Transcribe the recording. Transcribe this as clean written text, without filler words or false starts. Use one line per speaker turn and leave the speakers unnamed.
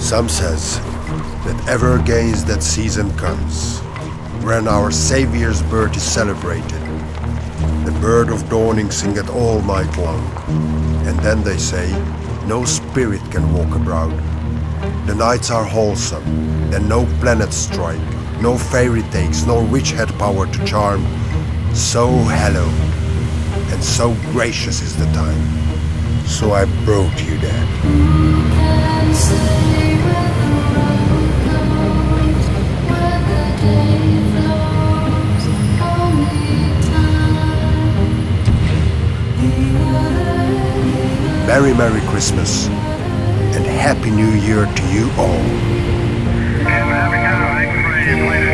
Some says that ever against that season comes, when our Saviour's birth is celebrated. The bird of dawning singeth all night long, and then they say, no spirit can walk abroad. The nights are wholesome, then no planets strike, no fairy takes, no witch had power to charm. So hallowed and so gracious is the time. So I brought you that. Merry, Merry Christmas and Happy New Year to you all.
And there we go. Thanks for you.